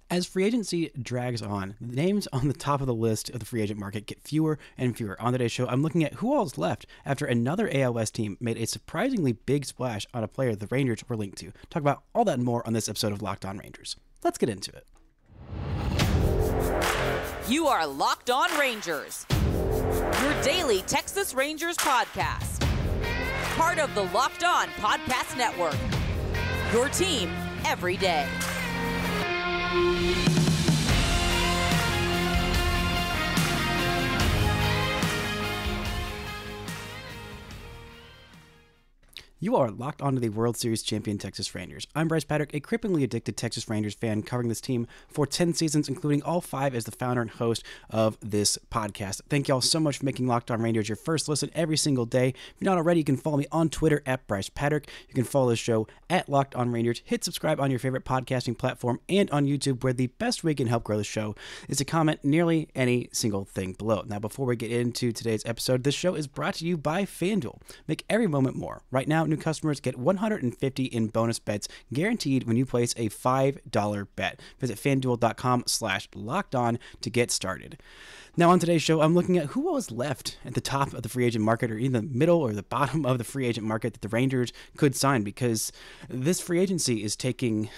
As free agency drags on, the names on the top of the list of the free agent market get fewer and fewer. On today's show, I'm looking at who all is left after another AL West team made a surprisingly big splash on a player the Rangers were linked to. Talk about all that and more on this episode of Locked On Rangers. Let's get into it. You are Locked On Rangers, your daily Texas Rangers podcast. Part of the Locked On Podcast Network, your team every day. You are locked onto the World Series champion Texas Rangers. I'm Bryce Patrick, a cripplingly addicted Texas Rangers fan covering this team for 10 seasons, including all 5 as the founder and host of this podcast. Thank y'all so much for making Locked On Rangers your first listen every single day. If you're not already, you can follow me on Twitter at Bryce Patrick. You can follow the show at Locked On Rangers. Hit subscribe on your favorite podcasting platform and on YouTube, where the best way you can help grow the show is to comment nearly any single thing below. Now, before we get into today's episode, this show is brought to you by FanDuel. Make every moment more. Right now, new customers get $150 in bonus bets guaranteed when you place a $5 bet. Visit FanDuel.com/lockedon to get started. Now on today's show, I'm looking at who was left at the top of the free agent market, or in the middle or the bottom of the free agent market, that the Rangers could sign, because this free agency is taking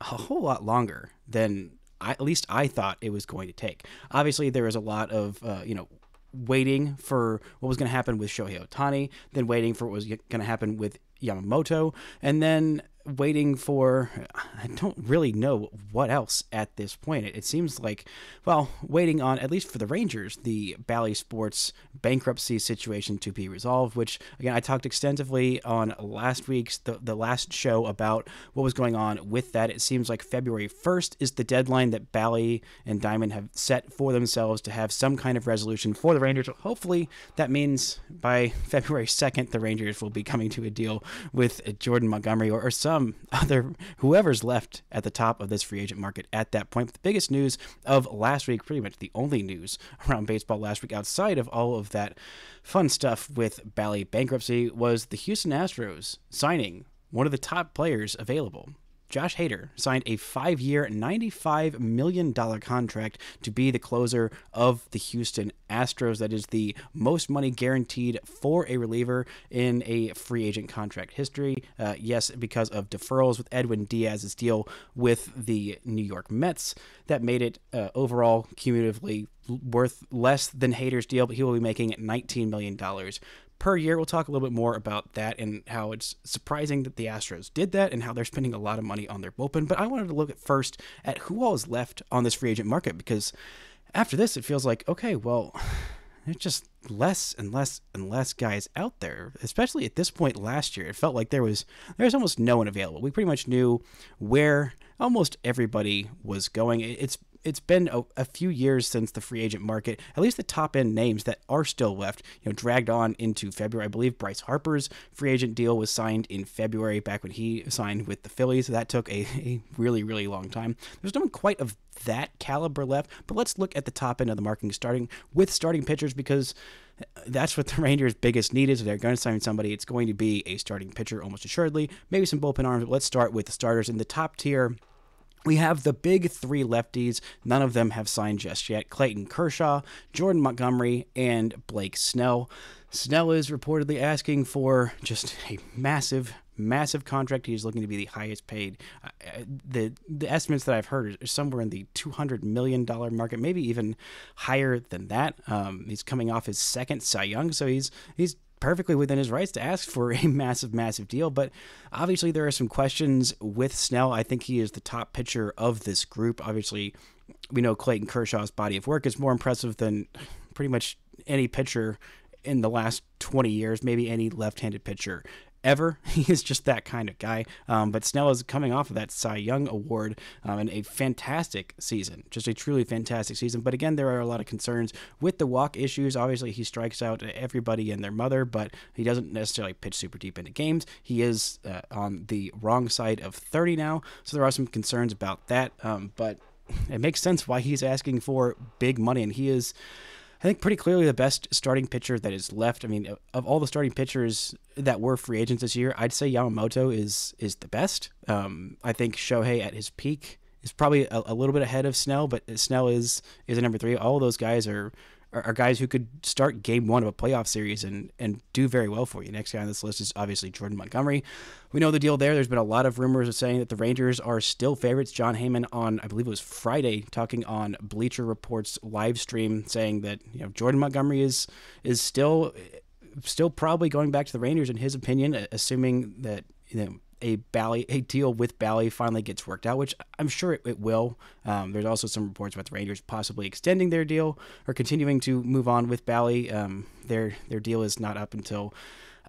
a whole lot longer than at least I thought it was going to take. Obviously, there was a lot of, waiting for what was going to happen with Shohei Ohtani, then waiting for what was going to happen with Yamamoto, and then waiting for, I don't really know what else at this point. It seems like, well, waiting on, at least for the Rangers, the Bally Sports bankruptcy situation to be resolved, which, again, I talked extensively on last week's, the last show, about what was going on with that. It seems like February 1st is the deadline that Bally and Diamond have set for themselves to have some kind of resolution for the Rangers. Hopefully that means by February 2nd, the Rangers will be coming to a deal with Jordan Montgomery or some other, whoever's left at the top of this free agent market at that point. But the biggest news of last week, pretty much the only news around baseball last week outside of all of that fun stuff with Bally bankruptcy, was the Houston Astros signing one of the top players available. Josh Hader signed a 5-year, $95 million contract to be the closer of the Houston Astros. That is the most money guaranteed for a reliever in a free agent contract history. Yes, because of deferrals with Edwin Diaz's deal with the New York Mets. That made it overall cumulatively worth less than Hader's deal, but he will be making $19 million per year. We'll talk a little bit more about that and how it's surprising that the Astros did that and how they're spending a lot of money on their bullpen. But I wanted to look at first at who all is left on this free agent market, because after this, it feels like, okay, well, there's just less and less and less guys out there, especially at this point last year. It felt like there was almost no one available. We pretty much knew where almost everybody was going. It's been a few years since the free agent market, at least the top end names that are still left, dragged on into February. I believe Bryce Harper's free agent deal was signed in February, back when he signed with the Phillies. That took a really, really long time. There's no one quite of that caliber left, but let's look at the top end of the market, starting with starting pitchers, because that's what the Rangers' biggest need is. If they're going to sign somebody, it's going to be a starting pitcher almost assuredly, maybe some bullpen arms, but let's start with the starters. In the top tier, we have the big 3 lefties. None of them have signed just yet. Clayton Kershaw, Jordan Montgomery, and Blake Snell. Snell is reportedly asking for just a massive contract. He's looking to be the highest paid. The estimates that I've heard are somewhere in the $200 million market, maybe even higher than that. He's coming off his second Cy Young, so he's perfectly within his rights to ask for a massive deal. But obviously there are some questions with Snell. I think he is the top pitcher of this group. Obviously, we know Clayton Kershaw's body of work is more impressive than pretty much any pitcher in the last 20 years, maybe any left-handed pitcher ever. He is just that kind of guy. But Snell is coming off of that Cy Young award and a fantastic season, just a truly fantastic season. But again, there are a lot of concerns with the walk issues. Obviously, he strikes out everybody and their mother, but he doesn't necessarily pitch super deep into games. He is on the wrong side of 30 now, so there are some concerns about that. But it makes sense why he's asking for big money, and he is, I think, pretty clearly the best starting pitcher that is left. I mean, of all the starting pitchers that were free agents this year, I'd say Yamamoto is the best. I think Shohei at his peak is probably a little bit ahead of Snell, but Snell is a number 3. All of those guys are guys who could start game 1 of a playoff series and do very well for you. Next guy on this list is obviously Jordan Montgomery. We know the deal there. There's been a lot of rumors of saying that the Rangers are still favorites. John Heyman on, I believe it was Friday, talking on Bleacher Report's live stream, saying that Jordan Montgomery is still probably going back to the Rangers in his opinion, assuming that a deal with Bally finally gets worked out, which I'm sure it will. There's also some reports about the Rangers possibly extending their deal or continuing to move on with Bally. Their deal is not up until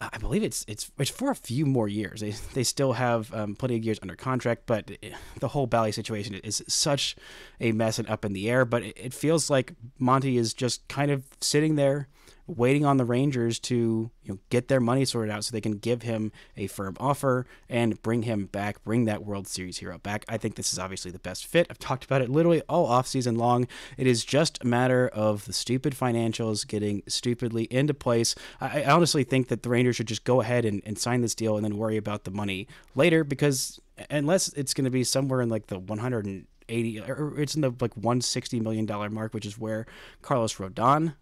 I believe it's for a few more years. They still have plenty of years under contract, but the whole Bally situation is such a mess and up in the air. But it feels like Monty is just kind of sitting there waiting on the Rangers to get their money sorted out so they can give him a firm offer and bring him back, bring that World Series hero back. I think this is obviously the best fit. I've talked about it literally all offseason long. It is just a matter of the stupid financials getting stupidly into place. I honestly think that the Rangers should just go ahead and sign this deal and then worry about the money later, because unless it's going to be somewhere in like the 180 or it's in the like $160 million mark, which is where Carlos Rodon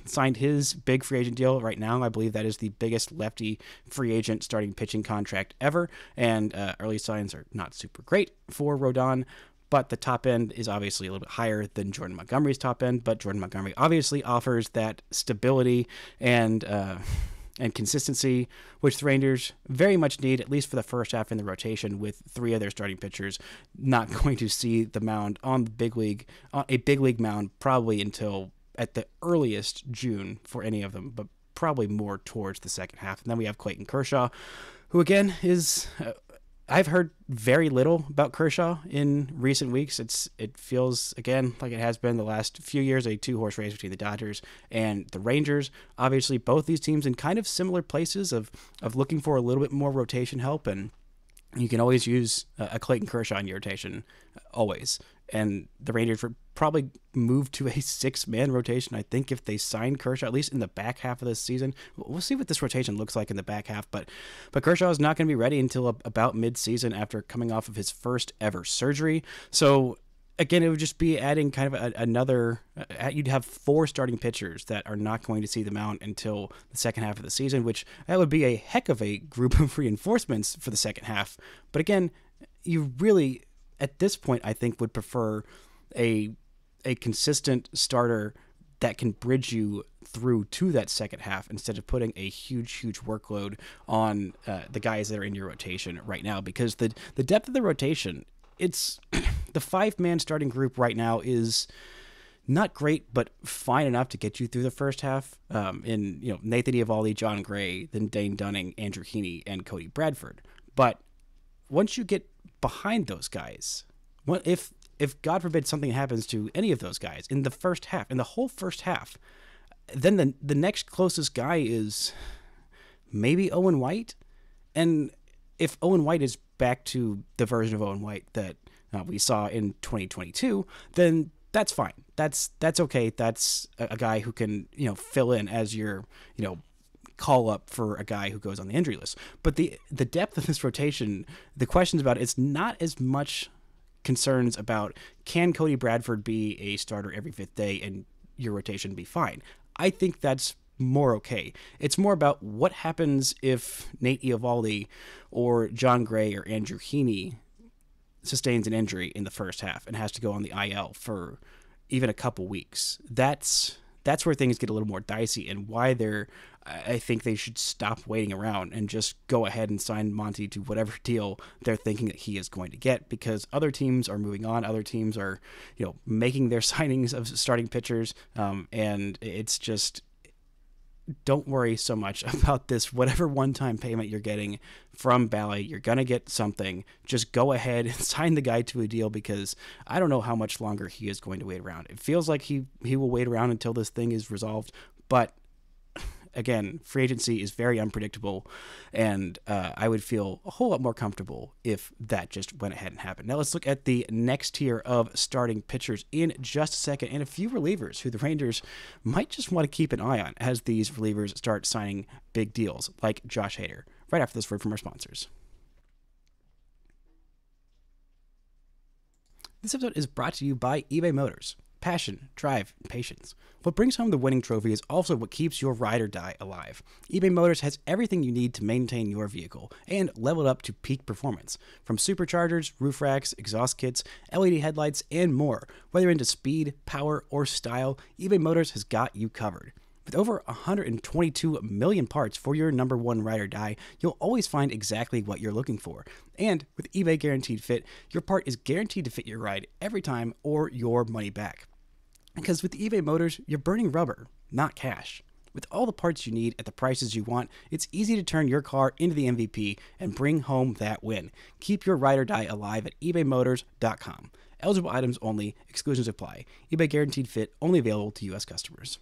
signed his big free agent deal right now. I believe that is the biggest lefty free agent starting pitching contract ever, and early signs are not super great for Rodon, but the top end is obviously a little bit higher than Jordan Montgomery's top end. But Jordan Montgomery obviously offers that stability and consistency, which the Rangers very much need, at least for the first half in the rotation, with 3 of their starting pitchers not going to see the mound on a big league mound probably until at the earliest June for any of them, but probably more towards the second half. And then we have Clayton Kershaw, who again is I've heard very little about Kershaw in recent weeks. It feels, again, like it has been the last few years, a 2-horse race between the Dodgers and the Rangers. Obviously, both these teams in kind of similar places of looking for a little bit more rotation help, and you can always use a Clayton Kershaw in your rotation, always. And the Rangers would probably move to a 6-man rotation, I think, if they sign Kershaw, at least in the back half of this season. We'll see what this rotation looks like in the back half, but Kershaw is not going to be ready until about mid-season after coming off of his first ever surgery. So again, it would just be adding kind of another, you'd have 4 starting pitchers that are not going to see the mound until the second half of the season, which that would be a heck of a group of reinforcements for the second half. But again, you really, at this point, I think would prefer a consistent starter that can bridge you through to that second half instead of putting a huge workload on the guys that are in your rotation right now, because the depth of the rotation, it's the 5-man starting group right now is not great, but fine enough to get you through the first half. In Nathan Eovaldi, John Gray, then Dane Dunning, Andrew Heaney, and Cody Bradford. But once you get behind those guys, if God forbid something happens to any of those guys in the first half, in the whole first half, then the next closest guy is maybe Owen White. And if Owen White is back to the version of Owen White that we saw in 2022, then that's fine. That's okay. That's a guy who can fill in as your call up for a guy who goes on the injury list. But the depth of this rotation, the questions about it's not as much concerns about can Cody Bradford be a starter every 5th day and your rotation be fine. I think that's more okay. It's more about what happens if Nate Eovaldi or John Gray or Andrew Heaney sustains an injury in the first half and has to go on the IL for even a couple weeks. That's where things get a little more dicey, and why I think they should stop waiting around and just go ahead and sign Monty to whatever deal they're thinking that he is going to get, because other teams are moving on. Other teams are, making their signings of starting pitchers. And it's just, don't worry so much about this. Whatever one-time payment you're getting from Bally, you're going to get something. Just go ahead and sign the guy to a deal, because I don't know how much longer he is going to wait around. It feels like he will wait around until this thing is resolved. But again, free agency is very unpredictable, and I would feel a whole lot more comfortable if that just went ahead and happened. Now let's look at the next tier of starting pitchers in just a second, and a few relievers who the Rangers might just want to keep an eye on as these relievers start signing big deals, like Josh Hader, right after this word from our sponsors. This episode is brought to you by eBay Motors. Passion, drive, and patience. What brings home the winning trophy is also what keeps your ride or die alive. eBay Motors has everything you need to maintain your vehicle and level it up to peak performance. From superchargers, roof racks, exhaust kits, LED headlights, and more. Whether you're into speed, power, or style, eBay Motors has got you covered. With over 122 million parts for your number one ride or die, you'll always find exactly what you're looking for. And with eBay Guaranteed Fit, your part is guaranteed to fit your ride every time or your money back. Because with eBay Motors, you're burning rubber, not cash. With all the parts you need at the prices you want, it's easy to turn your car into the MVP and bring home that win. Keep your ride or die alive at ebaymotors.com. Eligible items only, exclusions apply. eBay Guaranteed Fit only available to U.S. customers.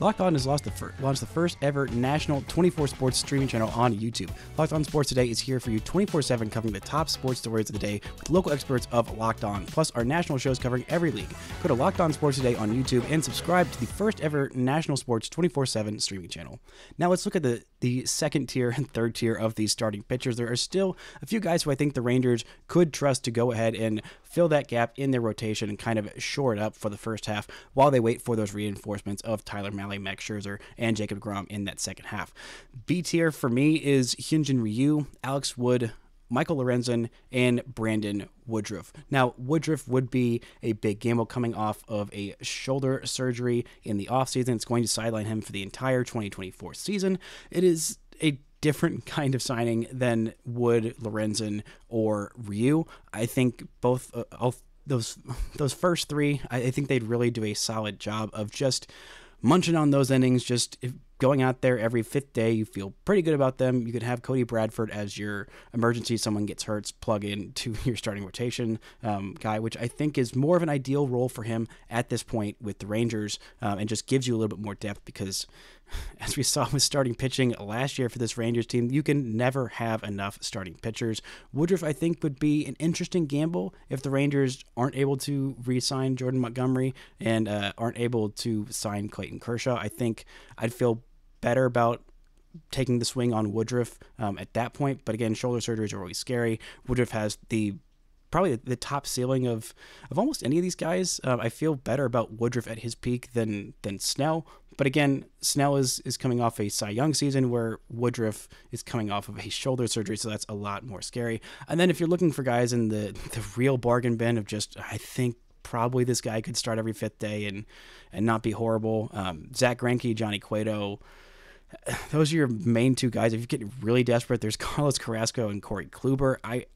Locked On has launched the first ever national 24 sports streaming channel on YouTube. Locked On Sports Today is here for you 24/7, covering the top sports stories of the day with local experts of Locked On, plus our national shows covering every league. Go to Locked On Sports Today on YouTube and subscribe to the first ever national sports 24/7 streaming channel. Now let's look at the second tier and third tier of these starting pitchers. There are still a few guys who I think the Rangers could trust to go ahead and fill that gap in their rotation and kind of shore it up for the first half while they wait for those reinforcements of Tyler Mahle, Max Scherzer, and Jacob deGrom in that second half. B tier for me is Hyun-Jin Ryu, Alex Wood, Michael Lorenzen, and Brandon Woodruff. Now, Woodruff would be a big gamble coming off of a shoulder surgery in the offseason. It's going to sideline him for the entire 2024 season. It is a different kind of signing than Wood, Lorenzen, or Ryu. I think both those first three, I think they'd really do a solid job of just munching on those innings, just going out there every fifth day. You feel pretty good about them. You could have Cody Bradford as your emergency, someone gets hurt, plug in to your starting rotation guy, which I think is more of an ideal role for him at this point with the Rangers, and just gives you a little bit more depth because, as we saw with starting pitching last year for this Rangers team, you can never have enough starting pitchers. Woodruff, I think, would be an interesting gamble if the Rangers aren't able to re-sign Jordan Montgomery and aren't able to sign Clayton Kershaw. I think I'd feel better about taking the swing on Woodruff at that point. But again, shoulder surgeries are always scary. Woodruff has probably the top ceiling of almost any of these guys. I feel better about Woodruff at his peak than Snell. But again, Snell is coming off a Cy Young season where Woodruff is coming off of a shoulder surgery, so that's a lot more scary. And then if you're looking for guys in the real bargain bin of just, I think probably this guy could start every fifth day and not be horrible. Zach Greinke, Johnny Cueto, those are your main two guys. If you get really desperate, there's Carlos Carrasco and Corey Kluber. I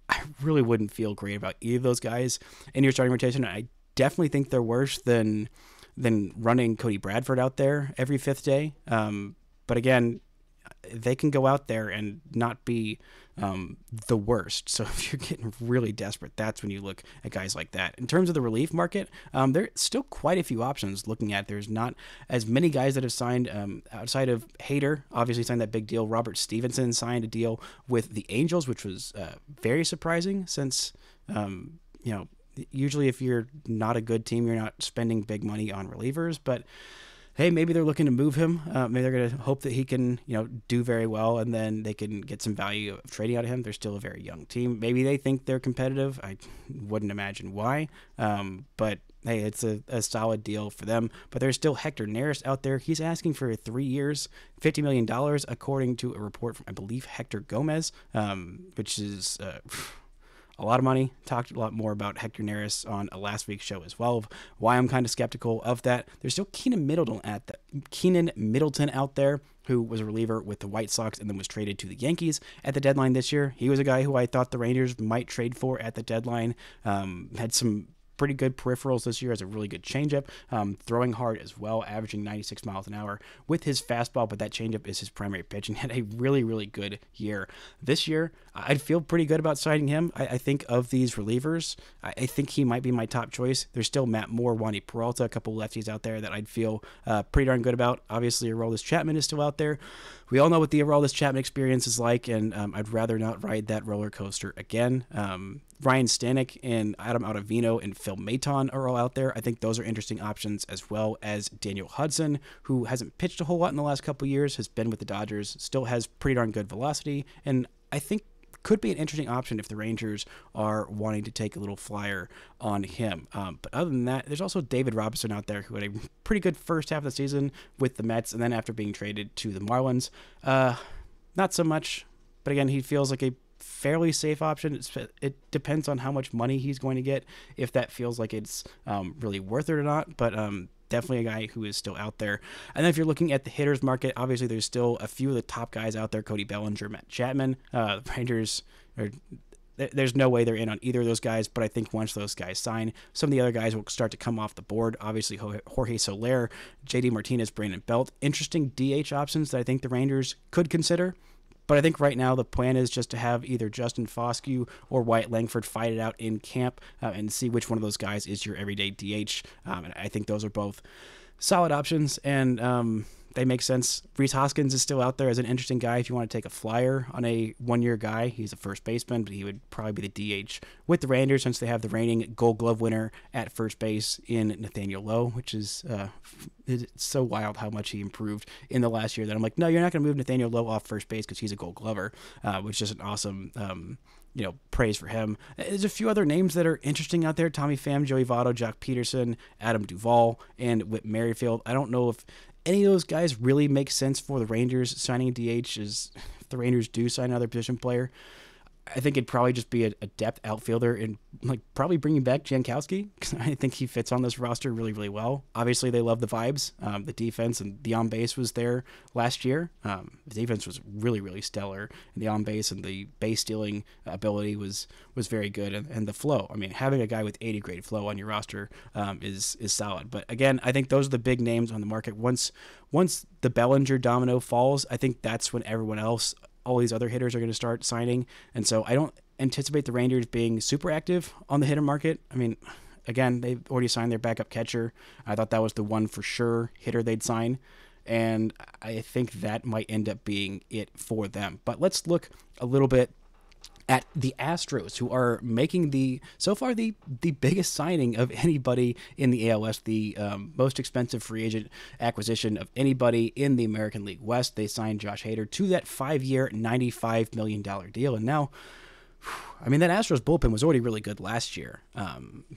really wouldn't feel great about either of those guys in your starting rotation. I definitely think they're worse than running Cody Bradford out there every fifth day. But again, they can go out there and not be the worst. So if you're getting really desperate, that's when you look at guys like that. In terms of the relief market, there's still quite a few options looking at. There's not as many guys that have signed outside of Hader, obviously signed that big deal. Robert Stevenson signed a deal with the Angels, which was very surprising since, usually if you're not a good team, you're not spending big money on relievers. But hey, maybe they're looking to move him. Maybe they're going to hope that he can, do very well, and then they can get some value of trading out of him. They're still a very young team. Maybe they think they're competitive. I wouldn't imagine why. But hey, it's a solid deal for them. But there's still Hector Neris out there. He's asking for 3 years, $50 million, according to a report from, I believe, Hector Gomez, which is a lot of money. Talked a lot more about Hector Neris on a last week's show as well, of why I'm kind of skeptical of that. There's still Keenan Middleton out there, who was a reliever with the White Sox and then was traded to the Yankees at the deadline this year. He was a guy who I thought the Rangers might trade for at the deadline. Had some pretty good peripherals this year, has a really good changeup, throwing hard as well, averaging 96 miles an hour with his fastball, but that changeup is his primary pitch, and had a really, really good year. This year, I'd feel pretty good about signing him. I think of these relievers, I think he might be my top choice. There's still Matt Moore, Wandy Peralta, a couple lefties out there that I'd feel pretty darn good about. Obviously, Aroldis Chapman is still out there. We all know what the Aroldis Chapman experience is like, and I'd rather not ride that roller coaster again. Ryan Stanek and Adam Ottavino and Phil Maton are all out there. I think those are interesting options, as well as Daniel Hudson, who hasn't pitched a whole lot in the last couple of years, has been with the Dodgers, still has pretty darn good velocity, and I think could be an interesting option if the Rangers are wanting to take a little flyer on him. But other than that, there's also David Robertson out there who had a pretty good first half of the season with the Mets, and then after being traded to the Marlins, not so much. But again, he feels like a fairly safe option. It depends on how much money he's going to get, if that feels like it's really worth it or not. But definitely a guy who is still out there. And then if you're looking at the hitters market, obviously there's still a few of the top guys out there: Cody Bellinger, Matt Chapman. The Rangers are. There's no way they're in on either of those guys, but I think once those guys sign, some of the other guys will start to come off the board. Obviously, Jorge Soler, JD Martinez, Brandon Belt. Interesting DH options that I think the Rangers could consider. But I think right now the plan is just to have either Justin Foscue or Wyatt Langford fight it out in camp and see which one of those guys is your everyday DH. And I think those are both solid options, and they make sense. Rhys Hoskins is still out there as an interesting guy if you want to take a flyer on a one-year guy. He's a first baseman, but he would probably be the DH with the Rangers since they have the reigning Gold Glove winner at first base in Nathaniel Lowe, which is it's so wild how much he improved in the last year that I'm like, no, you're not going to move Nathaniel Lowe off first base because he's a Gold Glover, which is an awesome praise for him. There's a few other names that are interesting out there: Tommy Pham, Joey Votto, Jock Peterson, Adam Duvall, and Whit Merrifield. I don't know if any of those guys really make sense for the Rangers. Signing a DH is, if the Rangers do sign another position player, I think it'd probably just be a depth outfielder and probably bringing back Jankowski, because I think he fits on this roster really, really well. Obviously, they love the vibes. The defense and the on-base was there last year. The defense was really, really stellar. And the on-base and the base stealing ability was very good. And the flow. I mean, having a guy with 80 grade flow on your roster is solid. But again, I think those are the big names on the market. Once the Bellinger domino falls, I think that's when everyone else, all these other hitters, are going to start signing. And so I don't anticipate the Rangers being super active on the hitter market. I mean, again, they've already signed their backup catcher. I thought that was the one for sure hitter they'd sign, and I think that might end up being it for them. But let's look a little bit at the Astros, who are making so far the biggest signing of anybody in the AL West, the most expensive free agent acquisition of anybody in the American League West. They signed Josh Hader to that 5-year, $95 million deal, and now, I mean, that Astros bullpen was already really good last year,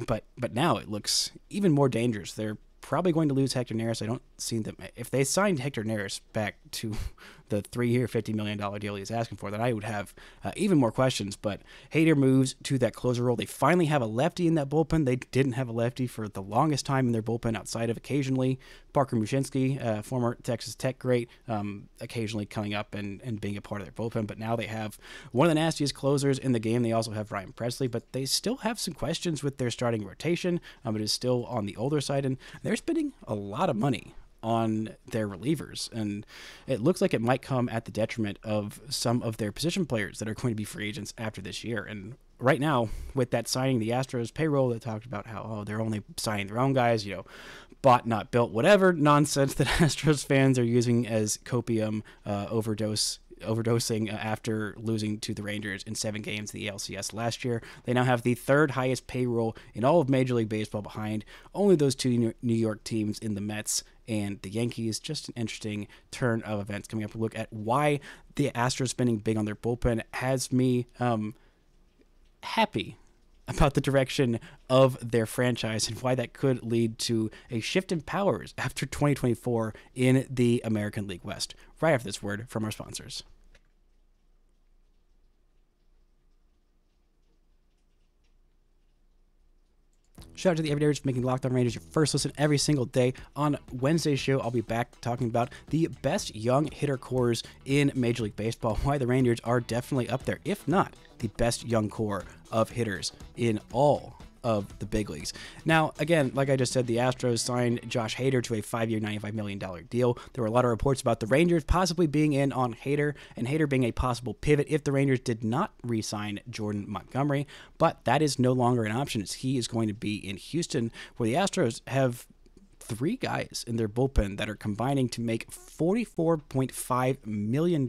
but now it looks even more dangerous. They're probably going to lose Hector Neris. I don't see them. If they signed Hector Neris back to the 3-year, $50 million deal he's asking for, then I would have even more questions. But Hader moves to that closer role. They finally have a lefty in that bullpen. They didn't have a lefty for the longest time in their bullpen outside of occasionally Parker Mushinski, former Texas Tech great, occasionally coming up and being a part of their bullpen. But now they have one of the nastiest closers in the game. They also have Ryan Presley, but they still have some questions with their starting rotation. It is still on the older side, and they're spending a lot of money on their relievers, and it looks like it might come at the detriment of some of their position players that are going to be free agents after this year. And right now, with that signing, the Astros payroll, that talked about how they're only signing their own guys, bought not built, whatever nonsense that Astros fans are using as copium overdosing after losing to the Rangers in 7 games in the ALCS last year. They now have the 3rd highest payroll in all of Major League Baseball, behind only those 2 New York teams in the Mets and the Yankees. Just an interesting turn of events coming up. A look at why the Astros spending big on their bullpen has me happy about the direction of their franchise, and why that could lead to a shift in powers after 2024 in the American League West. Right after this word from our sponsors. Shout out to the Everydayers for making Locked On Rangers your first listen every single day. On Wednesday's show, I'll be back talking about the best young hitter cores in Major League Baseball, why the Rangers are definitely up there, if not the best young core of hitters in all of the big leagues. Now, again, like I just said, the Astros signed Josh Hader to a 5-year, $95 million deal. There were a lot of reports about the Rangers possibly being in on Hader, and Hader being a possible pivot if the Rangers did not re-sign Jordan Montgomery, but that is no longer an option, as he is going to be in Houston, where the Astros have 3 guys in their bullpen that are combining to make $44.5 million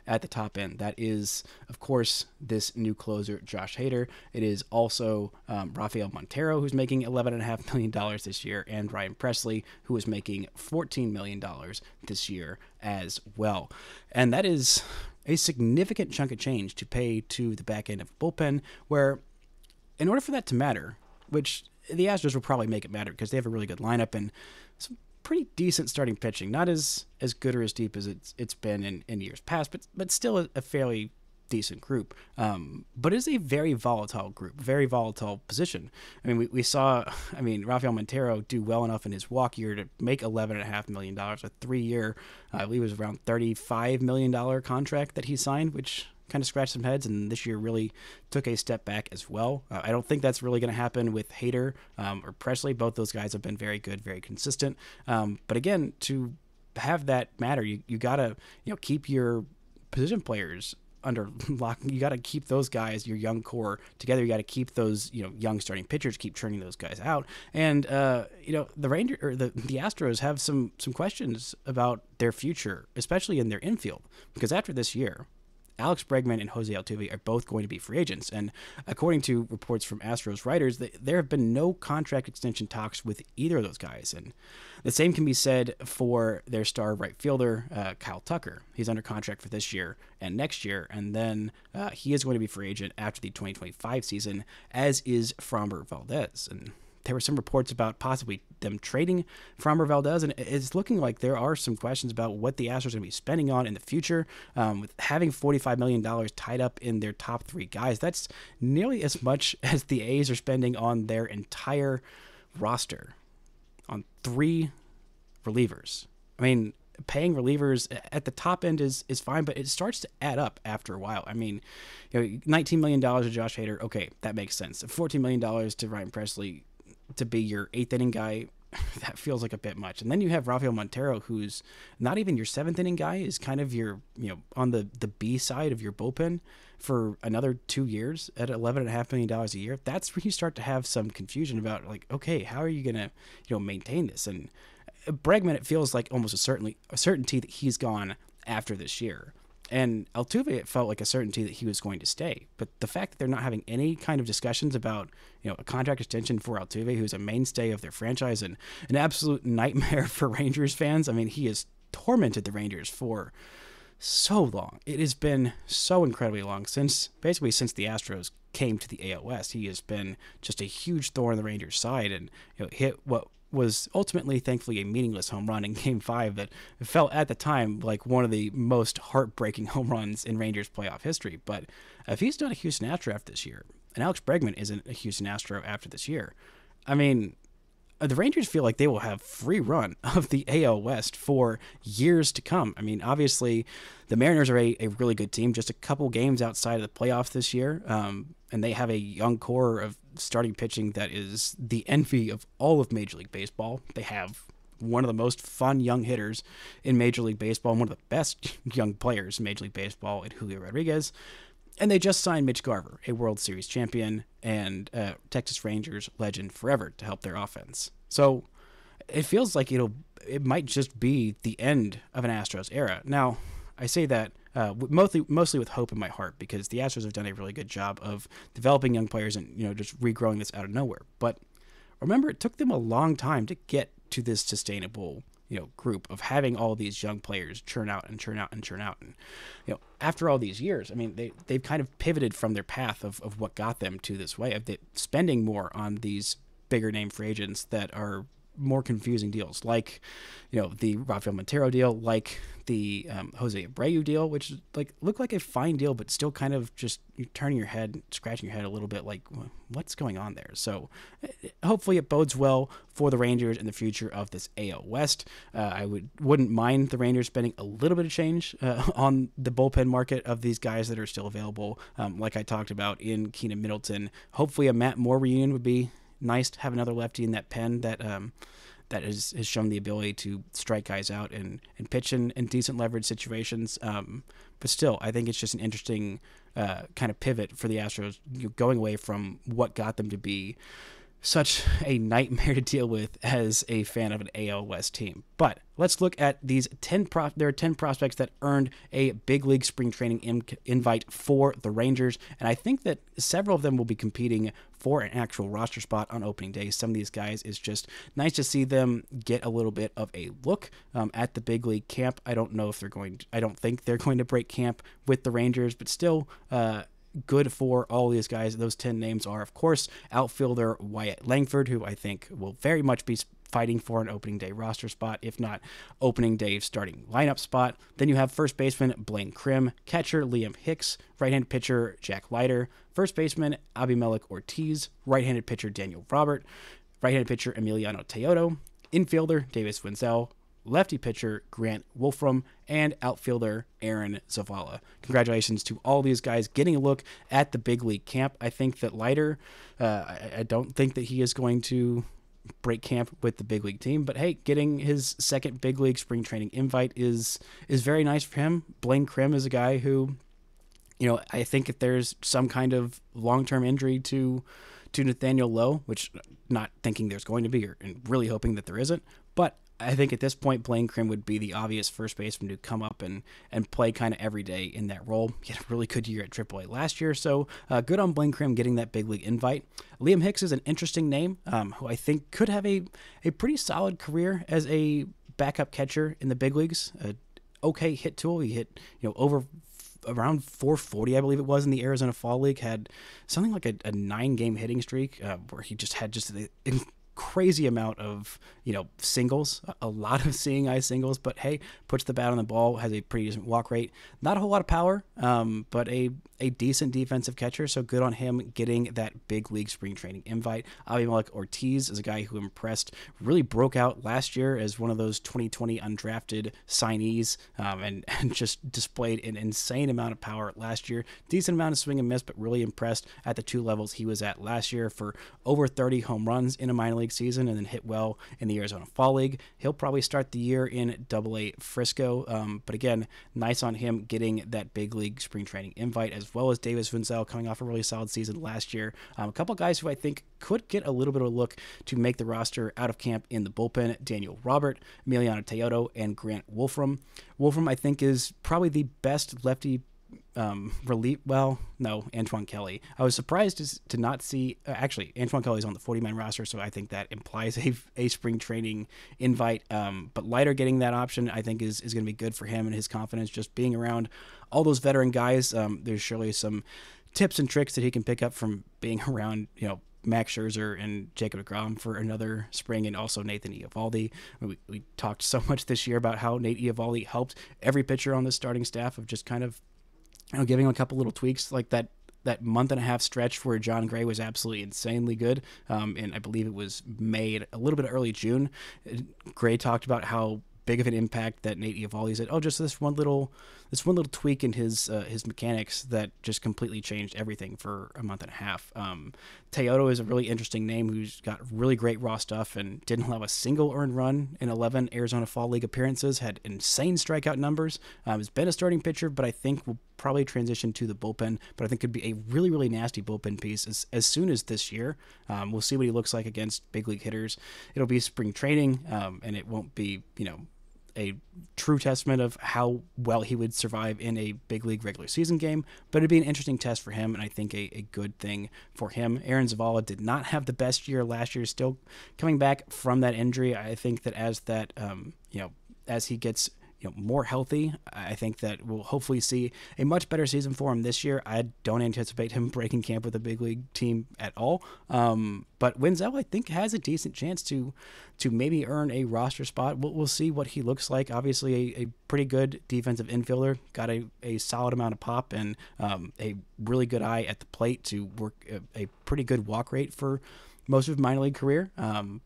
at the top end. That is, of course, this new closer, Josh Hader. It is also Rafael Montero, who's making $11.5 million this year, and Ryan Presley, who is making $14 million this year as well. And that is a significant chunk of change to pay to the back end of a bullpen, where in order for that to matter, which the Astros will probably make it matter because they have a really good lineup and some pretty decent starting pitching, not as good or as deep as it's been in years past, but still a fairly decent group. But it's a very volatile group, very volatile position. I mean, we saw, Rafael Montero do well enough in his walk year to make $11.5 million, a 3-year, I believe it was around $35 million contract that he signed, which kind of scratched some heads, and this year really took a step back as well. I don't think that's really going to happen with Hader or Presley. Both those guys have been very good, very consistent. But again, to have that matter, you gotta keep your position players under lock. You got to keep those guys, your young core, together. You got to keep those young starting pitchers, keep churning those guys out. And the Astros have some questions about their future, especially in their infield, because after this year, Alex Bregman and Jose Altuve are both going to be free agents. And according to reports from Astros writers, there have been no contract extension talks with either of those guys. And the same can be said for their star right fielder, Kyle Tucker. He's under contract for this year and next year. And then he is going to be free agent after the 2025 season, as is Framber Valdez. And there were some reports about possibly them trading Framber Valdez, and it's looking like there are some questions about what the Astros are going to be spending on in the future. With having $45 million tied up in their top 3 guys, that's nearly as much as the A's are spending on their entire roster on 3 relievers. I mean, paying relievers at the top end is fine, but it starts to add up after a while. I mean, $19 million to Josh Hader, okay, that makes sense. $14 million to Ryan Presley to be your 8th inning guy, that feels like a bit much. And then you have Rafael Montero, who's not even your 7th inning guy, is kind of your, on the B side of your bullpen for another 2 years at $11.5 million a year. That's where you start to have some confusion about, like, okay, how are you going to, maintain this? And Bregman, it feels like almost a certainty that he's gone after this year. And Altuve, it felt like a certainty that he was going to stay. But the fact that they're not having any kind of discussions about, a contract extension for Altuve, who's a mainstay of their franchise and an absolute nightmare for Rangers fans. I mean, he has tormented the Rangers for so long. It has been so incredibly long since the Astros came to the AL West. He has been just a huge thorn in the Rangers' side and hit what was ultimately, thankfully, a meaningless home run in Game 5 that felt at the time like one of the most heartbreaking home runs in Rangers playoff history. But if he's not a Houston Astro after this year, and Alex Bregman isn't a Houston Astro after this year, I mean, the Rangers feel like they will have free run of the AL West for years to come. I mean, obviously, the Mariners are a really good team, just a couple games outside of the playoffs this year, and they have a young core of starting pitching that is the envy of all of Major League Baseball. They have one of the most fun young hitters in Major League Baseball, and one of the best young players in Major League Baseball in Julio Rodriguez. And they just signed Mitch Garver, a World Series champion and Texas Rangers legend forever, to help their offense. So it feels like it might just be the end of an Astros era. Now, I say that mostly with hope in my heart, because the Astros have done a really good job of developing young players and just regrowing this out of nowhere. But remember, it took them a long time to get to this sustainable group of having all these young players churn out and churn out and churn out. And after all these years, I mean, they've kind of pivoted from their path of what got them to this way, of spending more on these bigger name free agents that are more confusing deals, like the Rafael Montero deal, like the Jose Abreu deal, which looked like a fine deal, but still kind of just turning your head, scratching your head a little bit, like, what's going on there? So hopefully it bodes well for the Rangers in the future of this AL West. I wouldn't mind the Rangers spending a little bit of change on the bullpen market of these guys that are still available, like I talked about in Keenan Middleton. Hopefully a Matt Moore reunion would be nice to have another lefty in that pen that has shown the ability to strike guys out and pitch in decent leverage situations. But still, I think it's just an interesting kind of pivot for the Astros, going away from what got them to be such a nightmare to deal with as a fan of an AL West team. But let's look at these 10 there are 10 prospects that earned a big league spring training invite for the Rangers, and I think that several of them will be competing for an actual roster spot on opening day. Some of these guys, is just nice to see them get a little bit of a look at the big league camp. I don't think they're going to break camp with the Rangers, but still good for all these guys. Those 10 names are, of course, outfielder Wyatt Langford, who I think will very much be fighting for an opening day roster spot, if not opening day starting lineup spot. Then you have first baseman Blaine Crim, catcher Liam Hicks, right-handed pitcher Jack Leiter, first baseman Abimelec Ortiz, right-handed pitcher Daniel Robert, right-handed pitcher Emiliano Teodo, infielder Davis Wenzel, lefty pitcher Grant Wolfram, and outfielder Aaron Zavala. Congratulations to all these guys getting a look at the big league camp. I think that Leiter, I don't think that he is going to break camp with the big league team, but hey, getting his second big league spring training invite is very nice for him. Blaine Crim is a guy who, I think if there's some kind of long-term injury to Nathaniel Lowe, which not thinking there's going to be, and really hoping that there isn't, but I think at this point, Blaine Crim would be the obvious first baseman to come up and play kind of every day in that role. He had a really good year at AAA last year, so good on Blaine Crim getting that big league invite. Liam Hicks is an interesting name, who I think could have a pretty solid career as a backup catcher in the big leagues. Okay hit tool. He hit over around 440, I believe it was, in the Arizona Fall League. Had something like a 9-game hitting streak where he just had a crazy amount of singles, a lot of seeing eye singles, but hey, puts the bat on the ball, has a pretty decent walk rate, not a whole lot of power, but a decent defensive catcher, so good on him getting that big league spring training invite. Abimelec Ortiz is a guy who impressed, really broke out last year as one of those 2020 undrafted signees, and just displayed an insane amount of power last year. Decent amount of swing and miss, but really impressed at the 2 levels he was at last year for over 30 home runs in a minor league season, and then hit well in the Arizona Fall League. He'll probably start the year in AA Frisco, but again, nice on him getting that big league spring training invite, as well as Davis Wenzel coming off a really solid season last year. A couple guys who I think could get a little bit of a look to make the roster out of camp in the bullpen: Daniel Robert, Emiliano Teodo, and Grant Wolfram. Wolfram, I think, is probably the best lefty relief. Well, no, Antoine Kelly. I was surprised to not see. Actually, Antoine Kelly's on the 40-man roster, so I think that implies a spring training invite. But Leiter getting that option, I think, is going to be good for him and his confidence. Just being around all those veteran guys, there's surely some tips and tricks that he can pick up from being around, Max Scherzer and Jacob deGrom for another spring, and also Nathan Eovaldi. We talked so much this year about how Nate Eovaldi helped every pitcher on the starting staff, of just kind of giving him a couple little tweaks, like that month and a half stretch where John Gray was absolutely insanely good. And I believe it was May, a little bit early June. Gray talked about how big of an impact that Nate Eovaldi said, just this one little tweak in his mechanics that just completely changed everything for a month and a half. Teodo is a really interesting name who's got really great raw stuff and didn't allow a single earned run in 11 Arizona Fall League appearances, had insane strikeout numbers, has been a starting pitcher, but I think will probably transition to the bullpen, but I think could be a really, really nasty bullpen piece as soon as this year. We'll see what he looks like against big league hitters. It'll be spring training, and it won't be, a true testament of how well he would survive in a big league regular season game, but it'd be an interesting test for him, and I think a good thing for him. Aaron Zavala did not have the best year last year, still coming back from that injury. I think that as he gets more healthy, I think that we'll hopefully see a much better season for him this year. I don't anticipate him breaking camp with a big league team at all. But Wenzel, I think, has a decent chance to maybe earn a roster spot. We'll see what he looks like. Obviously, a pretty good defensive infielder, got a solid amount of pop, and a really good eye at the plate to work a pretty good walk rate for most of his minor league career,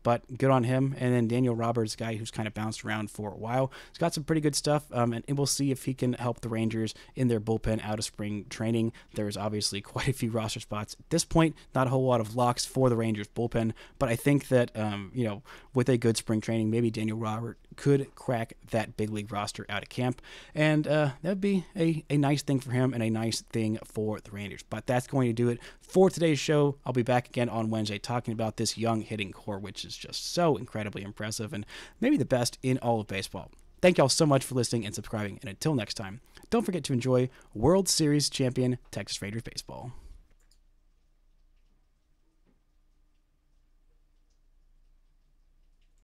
but good on him. And then Daniel Roberts, a guy who's kind of bounced around for a while. He's got some pretty good stuff, and we'll see if he can help the Rangers in their bullpen out of spring training. There's obviously quite a few roster spots at this point, not a whole lot of locks for the Rangers bullpen, but I think that, with a good spring training, maybe Daniel could crack that big league roster out of camp, and that would be a nice thing for him and a nice thing for the Rangers. But that's going to do it for today's show. I'll be back again on Wednesday talking about this young hitting core, which is just so incredibly impressive and maybe the best in all of baseball. Thank y'all so much for listening and subscribing, and until next time, don't forget to enjoy World Series champion Texas Rangers baseball.